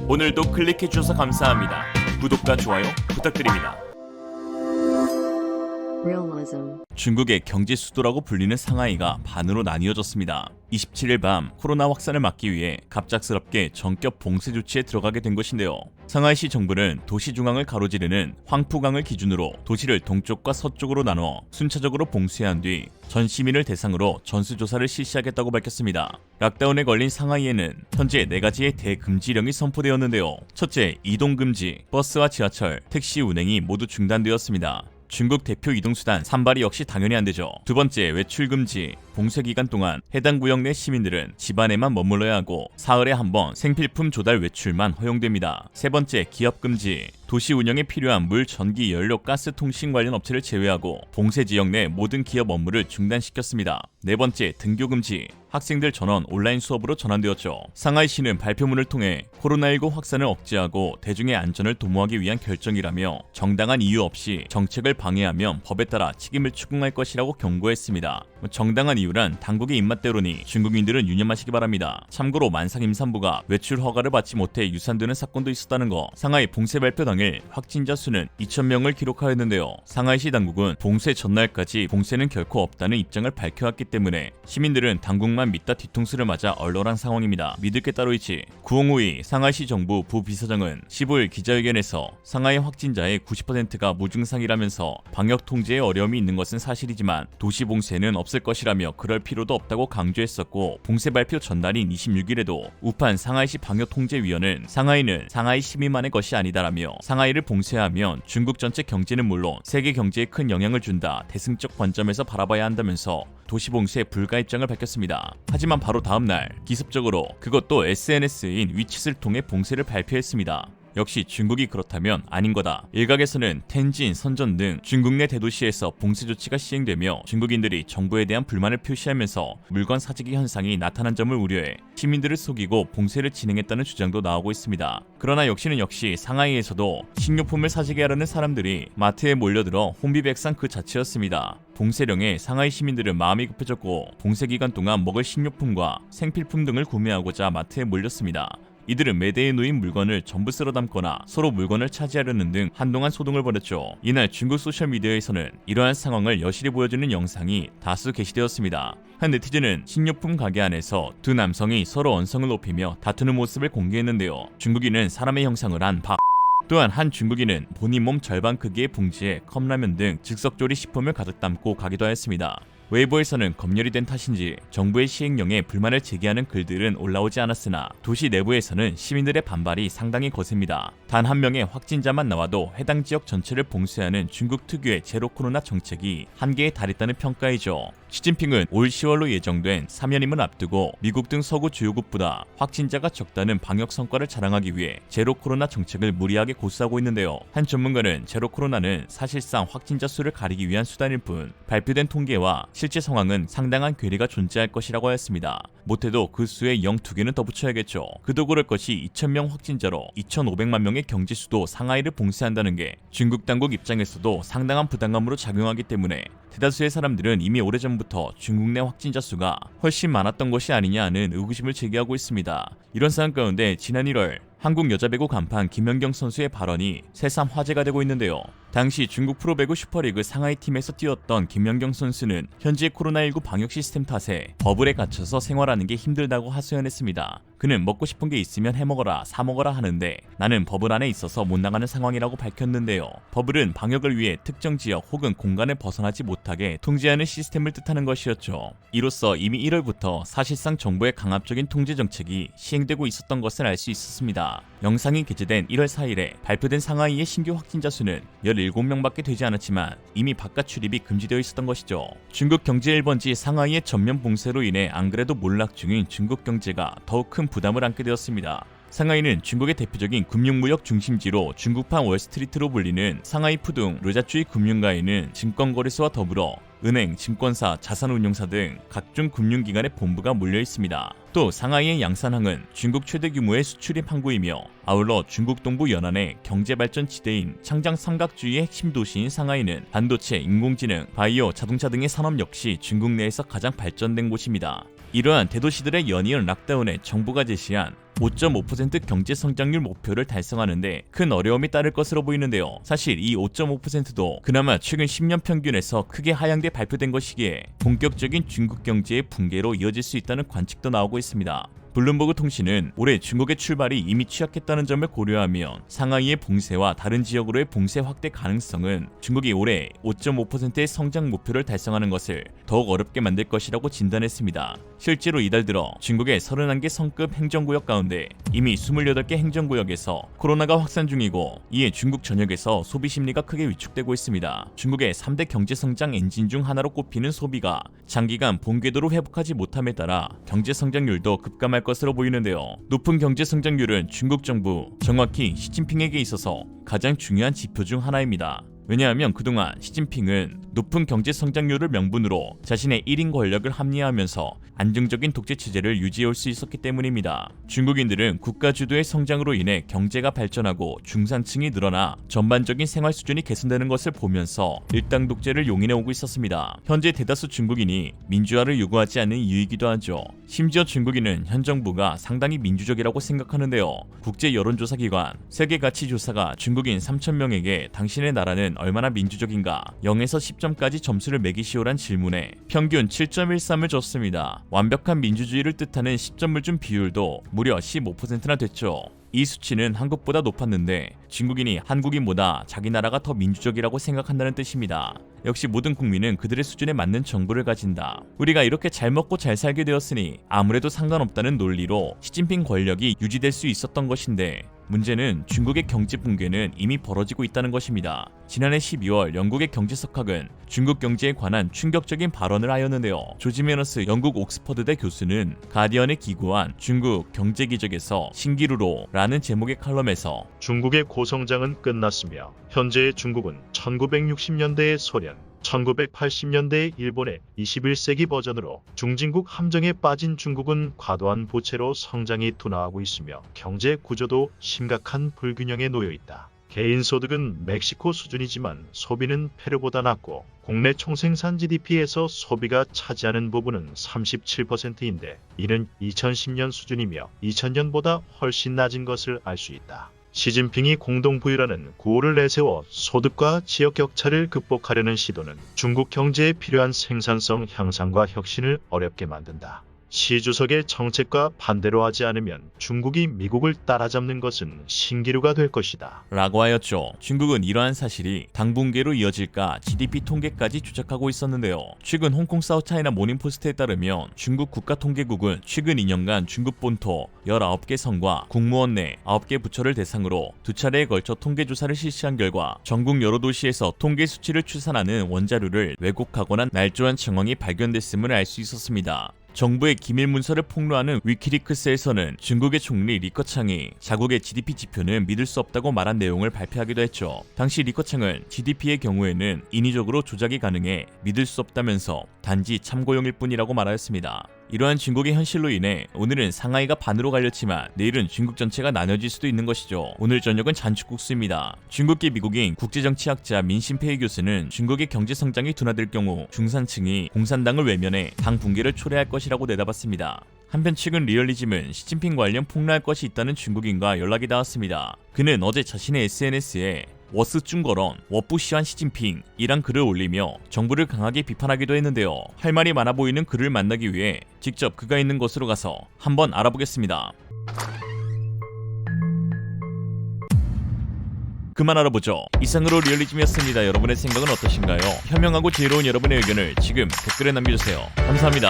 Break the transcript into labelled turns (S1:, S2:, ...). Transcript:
S1: 오늘도 클릭해주셔서 감사합니다. 구독과 좋아요 부탁드립니다.
S2: Realism.
S1: 중국의 경제 수도라고 불리는 상하이가 반으로 나뉘어졌습니다. 27일 밤 코로나 확산을 막기 위해 갑작스럽게 전격 봉쇄 조치에 들어가게 된 것인데요. 상하이시 정부는 도시 중앙을 가로지르는 황푸강을 기준으로 도시를 동쪽과 서쪽으로 나눠 순차적으로 봉쇄한 뒤 전 시민을 대상으로 전수조사를 실시하겠다고 밝혔습니다. 락다운에 걸린 상하이에는 현재 4가지의 대금지령이 선포되었는데요. 첫째, 이동금지, 버스와 지하철, 택시 운행이 모두 중단되었습니다. 중국 대표 이동수단 산발이 역시 당연히 안되죠. 두 번째, 외출금지. 봉쇄 기간 동안 해당 구역 내 시민들은 집 안에만 머물러야 하고 사흘에 한 번 생필품 조달 외출만 허용됩니다. 세 번째, 기업금지. 도시 운영에 필요한 물, 전기, 연료, 가스 통신 관련 업체를 제외하고 봉쇄 지역 내 모든 기업 업무를 중단시켰습니다. 네 번째, 등교금지. 학생들 전원 온라인 수업으로 전환되었죠. 상하이시는 발표문을 통해 코로나19 확산을 억제하고 대중의 안전을 도모하기 위한 결정이라며 정당한 이유 없이 정책을 방해하면 법에 따라 책임을 추궁할 것이라고 경고했습니다. 정당한 이유란 당국의 입맛대로니 중국인들은 유념하시기 바랍니다. 참고로 만상 임산부가 외출 허가를 받지 못해 유산되는 사건도 있었다는 거. 상하이 봉쇄 발표 당일 확진자 수는 2,000명을 기록하였는데요. 상하이시 당국은 봉쇄 전날까지 봉쇄는 결코 없다는 입장을 밝혀왔기 때문에 시민들은 당국만 믿다 뒤통수를 맞아 얼얼한 상황입니다. 믿을 게 따로 있지. 구홍우이 상하이시 정부 부비서장은 15일 기자회견에서 상하이 확진자의 90%가 무증상이라면서 방역 통제에 어려움이 있는 것은 사실이지만 도시 봉쇄는 없을 것이라며 그럴 필요도 없다고 강조했었고, 봉쇄 발표 전날인 26일에도 우판 상하이시 방역통제위원은 상하이는 상하이 시민만의 것이 아니다라며 상하이를 봉쇄하면 중국 전체 경제는 물론 세계 경제에 큰 영향을 준다, 대승적 관점에서 바라봐야 한다면서 도시 봉쇄 불가 입장을 밝혔습니다. 하지만 바로 다음날 기습적으로 그것도 SNS인 위챗을 통해 봉쇄를 발표했습니다. 역시 중국이 그렇다면 아닌 거다. 일각에서는 텐진, 선전 등 중국 내 대도시에서 봉쇄 조치가 시행되며 중국인들이 정부에 대한 불만을 표시하면서 물건 사재기 현상이 나타난 점을 우려해 시민들을 속이고 봉쇄를 진행했다는 주장도 나오고 있습니다. 그러나 역시 상하이에서도 식료품을 사재기 하려는 사람들이 마트에 몰려들어 혼비백산 그 자체였습니다. 봉쇄령에 상하이 시민들은 마음이 급해졌고 봉쇄 기간 동안 먹을 식료품과 생필품 등을 구매하고자 마트에 몰렸습니다. 이들은 매대에 놓인 물건을 전부 쓸어 담거나 서로 물건을 차지하려는 등 한동안 소동을 벌였죠. 이날 중국 소셜미디어에서는 이러한 상황을 여실히 보여주는 영상이 다수 게시되었습니다. 한 네티즌은 식료품 가게 안에서 두 남성이 서로 언성을 높이며 다투는 모습을 공개했는데요. 중국인은 사람의 형상을 한 박. 또한 한 중국인은 본인 몸 절반 크기의 봉지에 컵라면 등 즉석조리 식품을 가득 담고 가기도 하였습니다. 웨이보에서는 검열이 된 탓인지 정부의 시행령에 불만을 제기하는 글들은 올라오지 않았으나 도시 내부에서는 시민들의 반발이 상당히 거셉니다. 단 한 명의 확진자만 나와도 해당 지역 전체를 봉쇄하는 중국 특유의 제로 코로나 정책이 한계에 달했다는 평가이죠. 시진핑은 올 10월로 예정된 3연임을 앞두고 미국 등 서구 주요국보다 확진자가 적다는 방역 성과를 자랑하기 위해 제로 코로나 정책을 무리하게 고수하고 있는데요. 한 전문가는 제로 코로나는 사실상 확진자 수를 가리기 위한 수단일 뿐 발표된 통계와 실제 상황은 상당한 괴리가 존재할 것이라고 하였습니다. 못해도 그 수에 0 2개는 더 붙여야겠죠. 그도 그럴 것이 2,000명 확진자로 2,500만 명의 경제 수도 상하이를 봉쇄한다는 게 중국 당국 입장에서도 상당한 부담감으로 작용하기 때문에 대다수의 사람들은 이미 오래전부터 중국 내 확진자 수가 훨씬 많았던 것이 아니냐는 의구심을 제기하고 있습니다. 이런 상황 가운데 지난 1월 한국 여자배구 간판 김연경 선수의 발언이 새삼 화제가 되고 있는데요. 당시 중국 프로배구 슈퍼리그 상하이 팀에서 뛰었던 김연경 선수는 현재 코로나19 방역 시스템 탓에 버블에 갇혀서 생활하는 게 힘들다고 하소연했습니다. 그는 먹고 싶은 게 있으면 해먹어라, 사먹어라 하는데 나는 버블 안에 있어서 못 나가는 상황이라고 밝혔는데요. 버블은 방역을 위해 특정 지역 혹은 공간을 벗어나지 못하게 통제하는 시스템을 뜻하는 것이었죠. 이로써 이미 1월부터 사실상 정부의 강압적인 통제 정책이 시행되고 있었던 것을 알 수 있었습니다. 영상이 게재된 1월 4일에 발표된 상하이의 신규 확진자 수는 17명밖에 되지 않았지만 이미 바깥 출입이 금지되어 있었던 것이죠. 중국 경제 1번지 상하이의 전면 봉쇄로 인해 안 그래도 몰락 중인 중국 경제가 더욱 큰 부담을 안게 되었습니다. 상하이는 중국의 대표적인 금융무역 중심지로 중국판 월스트리트로 불리는 상하이 푸둥 르자쭈이 금융가에는 증권거래소와 더불어 은행, 증권사, 자산운용사 등 각종 금융기관의 본부가 몰려 있습니다. 또 상하이의 양산항은 중국 최대 규모의 수출입 항구이며 아울러 중국 동부 연안의 경제발전 지대인 창장 삼각주의의 핵심 도시인 상하이는 반도체, 인공지능, 바이오, 자동차 등의 산업 역시 중국 내에서 가장 발전된 곳입니다. 이러한 대도시들의 연이은 락다운에 정부가 제시한 5.5% 경제 성장률 목표를 달성하는데 큰 어려움이 따를 것으로 보이는데요. 사실 이 5.5%도 그나마 최근 10년 평균에서 크게 하향돼 발표된 것이기에 본격적인 중국 경제의 붕괴로 이어질 수 있다는 관측도 나오고 있습니다. 블룸버그 통신은 올해 중국의 출발이 이미 취약했다는 점을 고려하면 상하이의 봉쇄와 다른 지역으로의 봉쇄 확대 가능성은 중국이 올해 5.5%의 성장 목표를 달성하는 것을 더욱 어렵게 만들 것이라고 진단했습니다. 실제로 이달 들어 중국의 31개 성급 행정구역 가운데 이미 28개 행정구역에서 코로나가 확산 중이고 이에 중국 전역에서 소비 심리가 크게 위축되고 있습니다. 중국의 3대 경제성장 엔진 중 하나로 꼽히는 소비가 장기간 본 궤도로 회복하지 못함에 따라 경제성장률도 급감할 것으로 보이는데요. 높은 경제성장률은 중국 정부, 정확히 시진핑에게 있어서 가장 중요한 지표 중 하나입니다. 왜냐하면 그동안 시진핑은 높은 경제 성장률을 명분으로 자신의 1인 권력을 합리화하면서 안정적인 독재 체제를 유지해올 수 있었기 때문입니다. 중국인들은 국가 주도의 성장으로 인해 경제가 발전하고 중산층이 늘어나 전반적인 생활 수준이 개선되는 것을 보면서 일당 독재를 용인해오고 있었습니다. 현재 대다수 중국인이 민주화를 요구하지 않는 이유이기도 하죠. 심지어 중국인은 현 정부가 상당히 민주적이라고 생각하는데요. 국제 여론조사기관 세계가치조사가 중국인 3,000명에게 당신의 나라는 얼마나 민주적인가 0에서 10점까지 점수를 매기시오란 질문에 평균 7.13을 줬습니다. 완벽한 민주주의를 뜻하는 10점을 준 비율도 무려 15%나 됐죠. 이 수치는 한국보다 높았는데 중국인이 한국인보다 자기 나라가 더 민주적이라고 생각한다는 뜻입니다. 역시 모든 국민은 그들의 수준에 맞는 정부를 가진다. 우리가 이렇게 잘 먹고 잘 살게 되었으니 아무래도 상관없다는 논리로 시진핑 권력이 유지될 수 있었던 것인데 문제는 중국의 경제 붕괴는 이미 벌어지고 있다는 것입니다. 지난해 12월 영국의 경제석학은 중국 경제에 관한 충격적인 발언을 하였는데요. 조지 메너스 영국 옥스퍼드대 교수는 가디언에 기고한 중국 경제기적에서 신기루로 라는 제목의 칼럼에서
S2: 중국의 고성장은 끝났으며 현재의 중국은 1960년대의 소련, 1980년대의 일본의 21세기 버전으로 중진국 함정에 빠진 중국은 과도한 부채로 성장이 둔화하고 있으며 경제 구조도 심각한 불균형에 놓여 있다. 개인 소득은 멕시코 수준이지만 소비는 페루보다 낮고 국내 총생산 GDP에서 소비가 차지하는 부분은 37%인데 이는 2010년 수준이며 2000년보다 훨씬 낮은 것을 알 수 있다. 시진핑이 공동부유라는 구호를 내세워 소득과 지역 격차를 극복하려는 시도는 중국 경제에 필요한 생산성 향상과 혁신을 어렵게 만든다. 시 주석의 정책과 반대로 하지 않으면 중국이 미국을 따라잡는 것은 신기루가 될 것이다.
S1: 라고 하였죠. 중국은 이러한 사실이 당분계로 이어질까 GDP 통계까지 추적하고 있었는데요. 최근 홍콩 사우차이나 모닝포스트에 따르면 중국 국가통계국은 최근 2년간 중국 본토 19개 성과 국무원 내 9개 부처를 대상으로 두 차례에 걸쳐 통계조사를 실시한 결과 전국 여러 도시에서 통계 수치를 추산하는 원자료를 왜곡하거나 날조한 정황이 발견됐음을 알 수 있었습니다. 정부의 기밀 문서를 폭로하는 위키리크스에서는 중국의 총리 리커창이 자국의 GDP 지표는 믿을 수 없다고 말한 내용을 발표하기도 했죠. 당시 리커창은 GDP의 경우에는 인위적으로 조작이 가능해 믿을 수 없다면서 단지 참고용일 뿐이라고 말하였습니다. 이러한 중국의 현실로 인해 오늘은 상하이가 반으로 갈렸지만 내일은 중국 전체가 나눠질 수도 있는 것이죠. 오늘 저녁은 잔치국수입니다. 중국계 미국인 국제정치학자 민신페이 교수는 중국의 경제성장이 둔화될 경우 중산층이 공산당을 외면해 당 붕괴를 초래할 것이라고 내다봤습니다. 한편 최근 리얼리즘은 시진핑 관련 폭로할 것이 있다는 중국인과 연락이 닿았습니다. 그는 어제 자신의 SNS에 워스 중거런 워부시환 시진핑 이란 글을 올리며 정부를 강하게 비판하기도 했는데요. 할 말이 많아 보이는 그를 만나기 위해 직접 그가 있는 곳으로 가서 한번 알아보겠습니다. 그만 알아보죠. 이상으로 리얼리즘이었습니다. 여러분의 생각은 어떠신가요? 현명하고 지혜로운 여러분의 의견을 지금 댓글에 남겨주세요. 감사합니다.